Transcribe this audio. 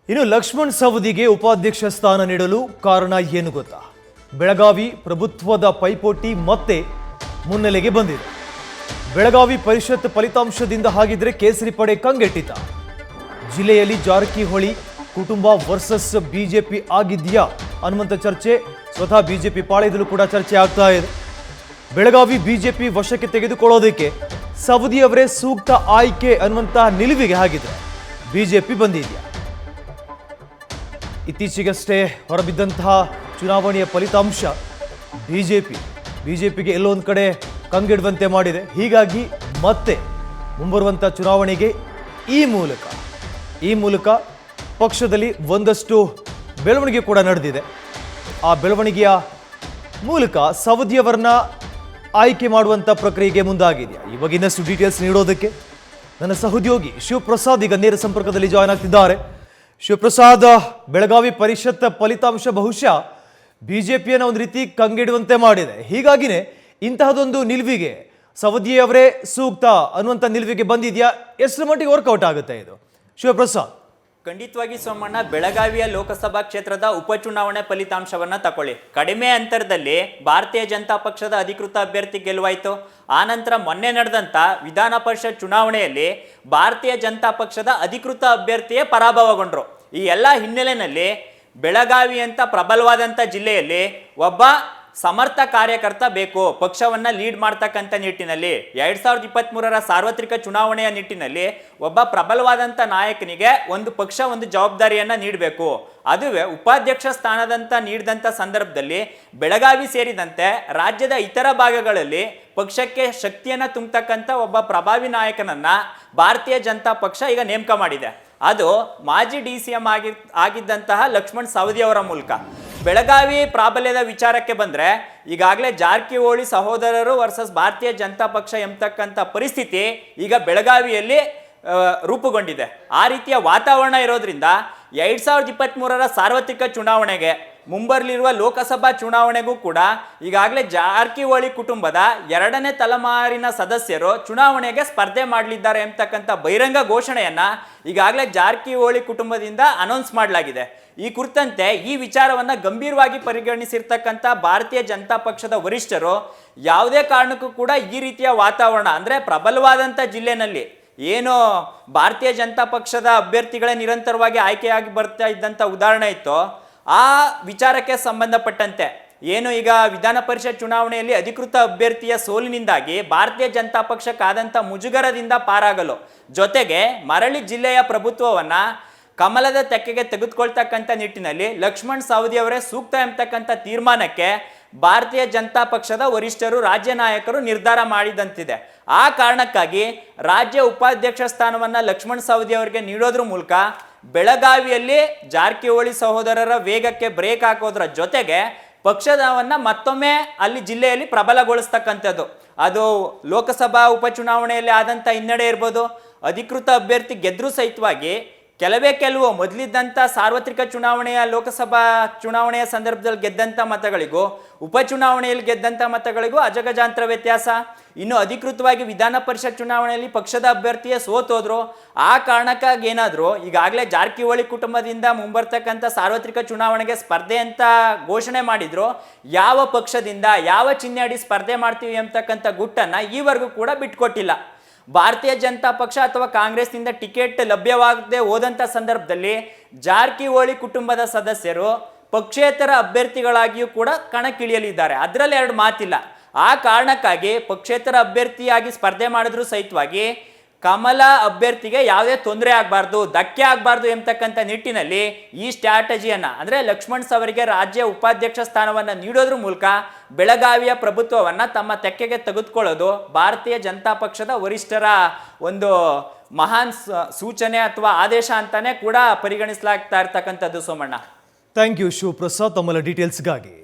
ಇನ್ನು ಲಕ್ಷ್ಮಣ್ ಸವದಿಗೆ ಉಪಾಧ್ಯಕ್ಷ ಸ್ಥಾನ ನೀಡಲು ಕಾರಣ ಏನು ಗೊತ್ತಾ? ಬೆಳಗಾವಿ ಪ್ರಭುತ್ವದ ಪೈಪೋಟಿ ಮತ್ತೆ ಮುನ್ನೆಲೆಗೆ ಬಂದಿದೆ. ಬೆಳಗಾವಿ ಪರಿಷತ್ ಫಲಿತಾಂಶದಿಂದ ಹಾಗಿದ್ರೆ ಕೇಸರಿ ಪಡೆ ಕಂಗೆಟ್ಟಿತ. ಜಿಲ್ಲೆಯಲ್ಲಿ ಜಾರಕಿಹೊಳಿ ಕುಟುಂಬ ವರ್ಸಸ್ ಬಿಜೆಪಿ ಆಗಿದೆಯಾ ಅನ್ನುವಂಥ ಚರ್ಚೆ ಸ್ವತಃ ಬಿಜೆಪಿ ಪಾಳೆಯದಲ್ಲೂ ಕೂಡ ಚರ್ಚೆ ಆಗ್ತಾ ಇದೆ. ಬೆಳಗಾವಿ ಬಿಜೆಪಿ ವಶಕ್ಕೆ ತೆಗೆದುಕೊಳ್ಳೋದಕ್ಕೆ ಸವದಿ ಅವರೇ ಸೂಕ್ತ ಆಯ್ಕೆ ಅನ್ನುವಂತಹ ನಿಲುವಿಗೆ ಹಾಗಿದ್ರೆ ಬಿಜೆಪಿ ಬಂದಿದೆಯಾ? ಇತ್ತೀಚೆಗಷ್ಟೇ ಹೊರಬಿದ್ದಂತಹ ಚುನಾವಣೆಯ ಫಲಿತಾಂಶ ಬಿಜೆಪಿಗೆ ಎಲ್ಲೊಂದು ಕಡೆ ಕಂಗೆಡುವಂತೆ ಮಾಡಿದೆ. ಹೀಗಾಗಿ ಮತ್ತೆ ಮುಂಬರುವಂಥ ಚುನಾವಣೆಗೆ ಈ ಮೂಲಕ ಪಕ್ಷದಲ್ಲಿ ಒಂದಷ್ಟು ಬೆಳವಣಿಗೆ ಕೂಡ ನಡೆದಿದೆ. ಆ ಬೆಳವಣಿಗೆಯ ಮೂಲಕ ಸವದಿಯವರನ್ನ ಆಯ್ಕೆ ಮಾಡುವಂಥ ಪ್ರಕ್ರಿಯೆಗೆ ಮುಂದಾಗಿದೆಯಾ? ಇವಾಗ ಇನ್ನಷ್ಟು ಡೀಟೇಲ್ಸ್ ನೀಡೋದಕ್ಕೆ ನನ್ನ ಸಹೋದ್ಯೋಗಿ ಶಿವಪ್ರಸಾದ್ ಈಗ ನೇರ ಸಂಪರ್ಕದಲ್ಲಿ ಜಾಯ್ನ್ ಆಗ್ತಿದ್ದಾರೆ. ಶಿವಪ್ರಸಾದ್, ಬೆಳಗಾವಿ ಪರಿಷತ್ ಫಲಿತಾಂಶ ಬಹುಶಃ ಬಿಜೆಪಿಯನ್ನು ಒಂದು ರೀತಿ ಕಂಗೆಡುವಂತೆ ಮಾಡಿದೆ. ಹೀಗಾಗಿನೇ ಇಂತಹದೊಂದು ನಿಲುವಿಗೆ ಸವದಿಯವರೇ ಸೂಕ್ತ ಅನ್ನುವಂಥ ನಿಲುವಿಗೆ ಬಂದಿದೆಯಾ? ಎಷ್ಟು ಮಟ್ಟಿಗೆ ವರ್ಕೌಟ್ ಆಗುತ್ತೆ ಇದು ಶಿವಪ್ರಸಾದ್? ಖಂಡಿತವಾಗಿ ಸೋಮಣ್ಣ, ಬೆಳಗಾವಿಯ ಲೋಕಸಭಾ ಕ್ಷೇತ್ರದ ಉಪಚುನಾವಣೆ ಫಲಿತಾಂಶವನ್ನ ತಕೊಳ್ಳಿ. ಕಡಿಮೆ ಅಂತರದಲ್ಲಿ ಭಾರತೀಯ ಜನತಾ ಪಕ್ಷದ ಅಧಿಕೃತ ಅಭ್ಯರ್ಥಿ ಗೆಲುವಾಯಿತು. ಆ ನಂತರ ಮೊನ್ನೆ ನಡೆದಂತ ವಿಧಾನ ಪರಿಷತ್ ಚುನಾವಣೆಯಲ್ಲಿ ಭಾರತೀಯ ಜನತಾ ಪಕ್ಷದ ಅಧಿಕೃತ ಅಭ್ಯರ್ಥಿಯೇ ಪರಾಭವಗೊಂಡ್ರು. ಈ ಎಲ್ಲ ಹಿನ್ನೆಲೆಯಲ್ಲಿ ಬೆಳಗಾವಿ ಅಂತ ಪ್ರಬಲವಾದಂಥ ಜಿಲ್ಲೆಯಲ್ಲಿ ಒಬ್ಬ ಸಮರ್ಥ ಕಾರ್ಯಕರ್ತ ಬೇಕು, ಪಕ್ಷವನ್ನ ಲೀಡ್ ಮಾಡ್ತಕ್ಕಂಥ ನಿಟ್ಟಿನಲ್ಲಿ 2023ರ ಸಾರ್ವತ್ರಿಕ ಚುನಾವಣೆಯ ನಿಟ್ಟಿನಲ್ಲಿ ಒಬ್ಬ ಪ್ರಬಲವಾದಂಥ ನಾಯಕನಿಗೆ ಒಂದು ಪಕ್ಷ ಒಂದು ಜವಾಬ್ದಾರಿಯನ್ನ ನೀಡಬೇಕು. ಅದುವೇ ಉಪಾಧ್ಯಕ್ಷ ಸ್ಥಾನದಂತ ನೀಡಿದಂಥ ಸಂದರ್ಭದಲ್ಲಿ ಬೆಳಗಾವಿ ಸೇರಿದಂತೆ ರಾಜ್ಯದ ಇತರ ಭಾಗಗಳಲ್ಲಿ ಪಕ್ಷಕ್ಕೆ ಶಕ್ತಿಯನ್ನ ತುಂಬತಕ್ಕಂಥ ಒಬ್ಬ ಪ್ರಭಾವಿ ನಾಯಕನನ್ನ ಭಾರತೀಯ ಜನತಾ ಪಕ್ಷ ಈಗ ನೇಮಕ ಮಾಡಿದೆ. ಅದು ಮಾಜಿ DCM ಆಗಿದ್ದಂತಹ ಲಕ್ಷ್ಮಣ್ ಸವದಿ ಅವರ ಮೂಲಕ. ಬೆಳಗಾವಿ ಪ್ರಾಬಲ್ಯದ ವಿಚಾರಕ್ಕೆ ಬಂದ್ರೆ ಈಗಾಗಲೇ ಜಾರಕಿಹೊಳಿ ಸಹೋದರರು ವರ್ಸಸ್ ಭಾರತೀಯ ಜನತಾ ಪಕ್ಷ ಎಂಬತಕ್ಕಂಥ ಪರಿಸ್ಥಿತಿ ಈಗ ಬೆಳಗಾವಿಯಲ್ಲಿ ರೂಪುಗೊಂಡಿದೆ. ಆ ರೀತಿಯ ವಾತಾವರಣ ಇರೋದ್ರಿಂದ 2023ರ ಸಾರ್ವತ್ರಿಕ ಚುನಾವಣೆಗೆ ಮುಂಬರಲಿರುವ ಲೋಕಸಭಾ ಚುನಾವಣೆಗೂ ಕೂಡ ಈಗಾಗಲೇ ಜಾರಕಿಹೊಳಿ ಕುಟುಂಬದ 2ನೇ ತಲೆಮಾರಿನ ಸದಸ್ಯರು ಚುನಾವಣೆಗೆ ಸ್ಪರ್ಧೆ ಮಾಡಲಿದ್ದಾರೆ ಎಂಬತಕ್ಕಂಥ ಬಹಿರಂಗ ಘೋಷಣೆಯನ್ನ ಈಗಾಗಲೇ ಜಾರಕಿಹೊಳಿ ಕುಟುಂಬದಿಂದ ಅನೌನ್ಸ್ ಮಾಡಲಾಗಿದೆ. ಈ ಕುರಿತಂತೆ ಈ ವಿಚಾರವನ್ನ ಗಂಭೀರವಾಗಿ ಪರಿಗಣಿಸಿರ್ತಕ್ಕಂಥ ಭಾರತೀಯ ಜನತಾ ಪಕ್ಷದ ವರಿಷ್ಠರು ಯಾವುದೇ ಕಾರಣಕ್ಕೂ ಕೂಡ ಈ ರೀತಿಯ ವಾತಾವರಣ ಅಂದ್ರೆ ಪ್ರಬಲವಾದಂಥ ಜಿಲ್ಲೆನಲ್ಲಿ ಏನು ಭಾರತೀಯ ಜನತಾ ಪಕ್ಷದ ಅಭ್ಯರ್ಥಿಗಳೇ ನಿರಂತರವಾಗಿ ಆಯ್ಕೆಯಾಗಿ ಬರ್ತಾ ಇದ್ದಂಥ ಉದಾಹರಣೆ ಇತ್ತು, ಆ ವಿಚಾರಕ್ಕೆ ಸಂಬಂಧಪಟ್ಟಂತೆ ಏನು ಈಗ ವಿಧಾನ ಪರಿಷತ್ ಚುನಾವಣೆಯಲ್ಲಿ ಅಧಿಕೃತ ಅಭ್ಯರ್ಥಿಯ ಸೋಲಿನಿಂದಾಗಿ ಭಾರತೀಯ ಜನತಾ ಪಕ್ಷಕ್ಕಾದಂಥ ಮುಜುಗರದಿಂದ ಪಾರಾಗಲು ಜೊತೆಗೆ ಮರಳಿ ಜಿಲ್ಲೆಯ ಪ್ರಭುತ್ವವನ್ನ ಕಮಲದ ತೆಕ್ಕೆಗೆ ತೆಗೆದುಕೊಳ್ತಕ್ಕಂಥ ನಿಟ್ಟಿನಲ್ಲಿ ಲಕ್ಷ್ಮಣ್ ಸವದಿ ಅವರೇ ಸೂಕ್ತ ಎಂಬತಕ್ಕಂಥ ತೀರ್ಮಾನಕ್ಕೆ ಭಾರತೀಯ ಜನತಾ ಪಕ್ಷದ ವರಿಷ್ಠರು ರಾಜ್ಯ ನಾಯಕರು ನಿರ್ಧಾರ ಮಾಡಿದಂತಿದೆ. ಆ ಕಾರಣಕ್ಕಾಗಿ ರಾಜ್ಯ ಉಪಾಧ್ಯಕ್ಷ ಸ್ಥಾನವನ್ನ ಲಕ್ಷ್ಮಣ್ ಸವದಿ ಅವರಿಗೆ ನೀಡೋದ್ರ ಮೂಲಕ ಬೆಳಗಾವಿಯಲ್ಲಿ ಜಾರಕಿಹೊಳಿ ಸಹೋದರರ ವೇಗಕ್ಕೆ ಬ್ರೇಕ್ ಹಾಕೋದ್ರ ಜೊತೆಗೆ ಪಕ್ಷದವನ್ನ ಮತ್ತೊಮ್ಮೆ ಅಲ್ಲಿ ಜಿಲ್ಲೆಯಲ್ಲಿ ಪ್ರಬಲಗೊಳಿಸ್ತಕ್ಕಂಥದ್ದು. ಅದು ಲೋಕಸಭಾ ಉಪಚುನಾವಣೆಯಲ್ಲಿ ಆದಂಥ ಹಿನ್ನಡೆ ಇರ್ಬೋದು, ಅಧಿಕೃತ ಅಭ್ಯರ್ಥಿ ಗೆದ್ರೂ ಸಹಿತವಾಗಿ ಕೆಲವು ಮೊದಲಿದ್ದಂಥ ಸಾರ್ವತ್ರಿಕ ಚುನಾವಣೆಯ ಲೋಕಸಭಾ ಚುನಾವಣೆಯ ಸಂದರ್ಭದಲ್ಲಿ ಗೆದ್ದಂಥ ಮತಗಳಿಗೂ ಉಪಚುನಾವಣೆಯಲ್ಲಿ ಗೆದ್ದಂಥ ಮತಗಳಿಗೂ ಅಜಗಜಾಂತರ ವ್ಯತ್ಯಾಸ. ಇನ್ನು ಅಧಿಕೃತವಾಗಿ ವಿಧಾನ ಪರಿಷತ್ ಚುನಾವಣೆಯಲ್ಲಿ ಪಕ್ಷದ ಅಭ್ಯರ್ಥಿಯೇ ಸೋತೋದ್ರು. ಆ ಕಾರಣಕ್ಕಾಗಿ ಏನಾದರೂ ಈಗಾಗಲೇ ಜಾರಕಿಹೊಳಿ ಕುಟುಂಬದಿಂದ ಮುಂಬರ್ತಕ್ಕಂಥ ಸಾರ್ವತ್ರಿಕ ಚುನಾವಣೆಗೆ ಸ್ಪರ್ಧೆ ಅಂತ ಘೋಷಣೆ ಮಾಡಿದ್ರು. ಯಾವ ಪಕ್ಷದಿಂದ ಯಾವ ಚಿಹ್ನೆ ಅಡಿ ಸ್ಪರ್ಧೆ ಮಾಡ್ತೀವಿ ಅಂತಕ್ಕಂಥ ಗುಟ್ಟನ್ನು ಈವರೆಗೂ ಕೂಡ ಬಿಟ್ಕೊಟ್ಟಿಲ್ಲ. ಭಾರತೀಯ ಜನತಾ ಪಕ್ಷ ಅಥವಾ ಕಾಂಗ್ರೆಸ್ನಿಂದ ಟಿಕೆಟ್ ಲಭ್ಯವಾಗದೆ ಹೋದಂಥ ಸಂದರ್ಭದಲ್ಲಿ ಜಾರಕಿಹೊಳಿ ಕುಟುಂಬದ ಸದಸ್ಯರು ಪಕ್ಷೇತರ ಅಭ್ಯರ್ಥಿಗಳಾಗಿಯೂ ಕೂಡ ಕಣಕ್ಕಿಳಿಯಲಿದ್ದಾರೆ. ಅದರಲ್ಲಿ ಎರಡು ಮಾತಿಲ್ಲ. ಆ ಕಾರಣಕ್ಕಾಗಿ ಪಕ್ಷೇತರ ಅಭ್ಯರ್ಥಿಯಾಗಿ ಸ್ಪರ್ಧೆ ಮಾಡಿದ್ರು ಸಹಿತವಾಗಿ ಕಮಲ ಅಭ್ಯರ್ಥಿಗೆ ಯಾವುದೇ ತೊಂದರೆ ಆಗಬಾರ್ದು, ಧಕ್ಕೆ ಆಗಬಾರ್ದು ಎಂಬತಕ್ಕಂಥ ನಿಟ್ಟಿನಲ್ಲಿ ಈ ಸ್ಟ್ರಾಟಜಿಯನ್ನ ಅಂದ್ರೆ ಲಕ್ಷ್ಮಣ್ ಸವರಿಗೆ ರಾಜ್ಯ ಉಪಾಧ್ಯಕ್ಷ ಸ್ಥಾನವನ್ನು ನೀಡೋದ್ರ ಮೂಲಕ ಬೆಳಗಾವಿಯ ಪ್ರಭುತ್ವವನ್ನ ತಮ್ಮ ತೆಕ್ಕೆಗೆ ತೆಗೆದುಕೊಳ್ಳೋದು ಭಾರತೀಯ ಜನತಾ ಪಕ್ಷದ ವರಿಷ್ಠರ ಒಂದು ಮಹಾನ್ ಸೂಚನೆ ಅಥವಾ ಆದೇಶ ಅಂತಾನೆ ಕೂಡ ಪರಿಗಣಿಸಲಾಗ್ತಾ ಇರ್ತಕ್ಕಂಥದ್ದು. ಸೋಮಣ್ಣ, ಥ್ಯಾಂಕ್ ಯು ಶಿವಪ್ರಸಾದ್ ತಮ್ಮ ಡೀಟೇಲ್ಸ್ಗಾಗಿ.